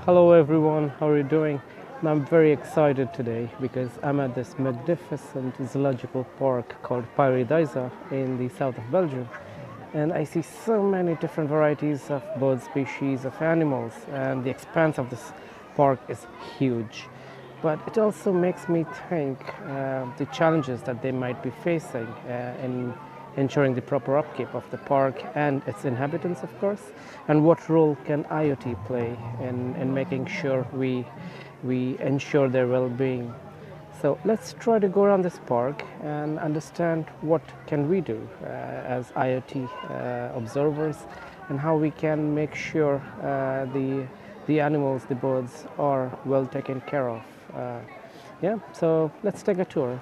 Hello everyone, how are you doing? And I'm very excited today because I'm at this magnificent zoological park called Pairi Daiza in the south of Belgium. And I see so many different varieties of bird species, of animals, and the expanse of this park is huge. But it also makes me think the challenges that they might be facing in ensuring the proper upkeep of the park and its inhabitants, of course, and what role can IoT play in making sure we ensure their well-being. So let's try to go around this park and understand what can we do as IoT observers, and how we can make sure the animals, the birds, are well taken care of. So let's take a tour.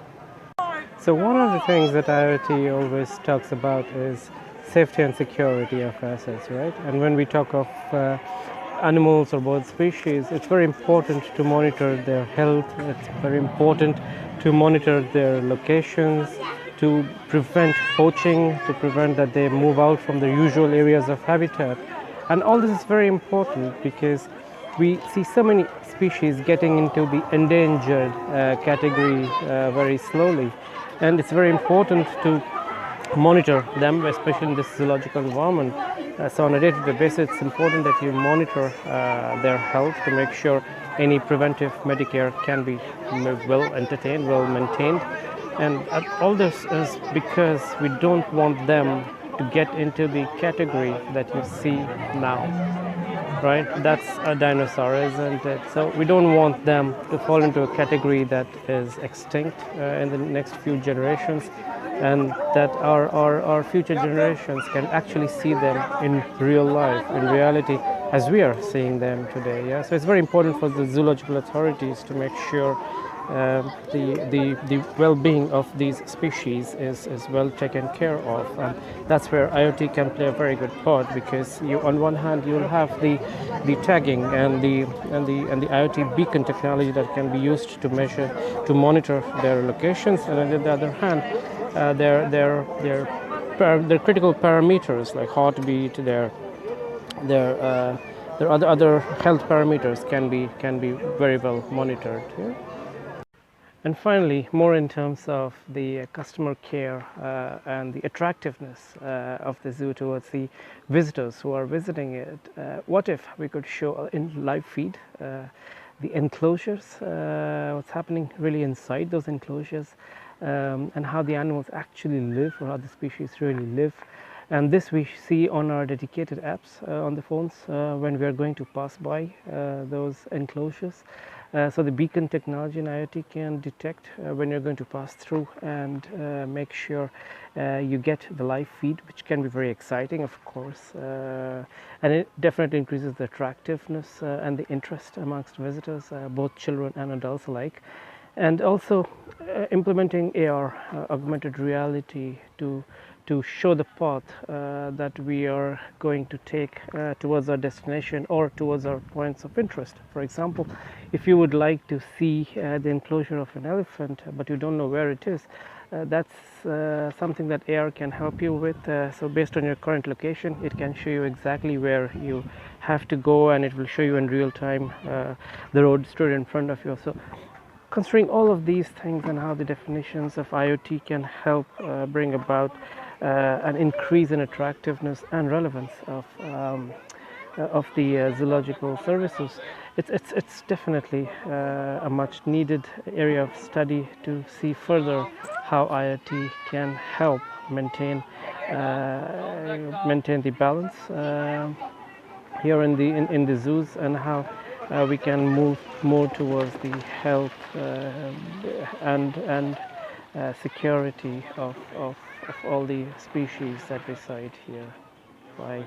So one of the things that IoT always talks about is safety and security of assets, right? And when we talk of animals or bird species, it's very important to monitor their health. It's very important to monitor their locations, to prevent poaching, to prevent that they move out from their usual areas of habitat. And all this is very important because we see so many species getting into the endangered category very slowly. And it's very important to monitor them, especially in this zoological environment. So on a day-to-day basis, it's important that you monitor their health to make sure any preventive Medicare can be well entertained, well maintained. And all this is because we don't want them to get into the category that you see now, right? That's a dinosaur, isn't it? So we don't want them to fall into a category that is extinct in the next few generations, and that our future generations can actually see them in real life, in reality, as we are seeing them today. Yeah? So it's very important for the zoological authorities to make sure the well-being of these species is well taken care of, and that's where IoT can play a very good part, because you, on one hand, you'll have the tagging and the IoT beacon technology that can be used to measure, to monitor their locations, and on the other hand, their critical parameters like heartbeat, their other health parameters can be very well monitored. Yeah? And finally, more in terms of the customer care and the attractiveness of the zoo towards the visitors who are visiting it, what if we could show in live feed the enclosures, what's happening really inside those enclosures, and how the animals actually live, or how the species really live. And this we see on our dedicated apps on the phones when we are going to pass by those enclosures. So the beacon technology in IoT can detect when you're going to pass through, and make sure you get the live feed, which can be very exciting, of course, and it definitely increases the attractiveness and the interest amongst visitors, both children and adults alike. And also implementing AR, augmented reality, to show the path that we are going to take towards our destination or towards our points of interest. For example, if you would like to see the enclosure of an elephant, but you don't know where it is, that's something that AR can help you with. So based on your current location, it can show you exactly where you have to go, and it will show you in real time the road straight in front of you. So considering all of these things and how the definitions of IoT can help bring about an increase in attractiveness and relevance of the zoological services, it's definitely a much needed area of study to see further how IoT can help maintain the balance here in the zoos, and how we can move more towards the health and security of all the species that reside here. Bye.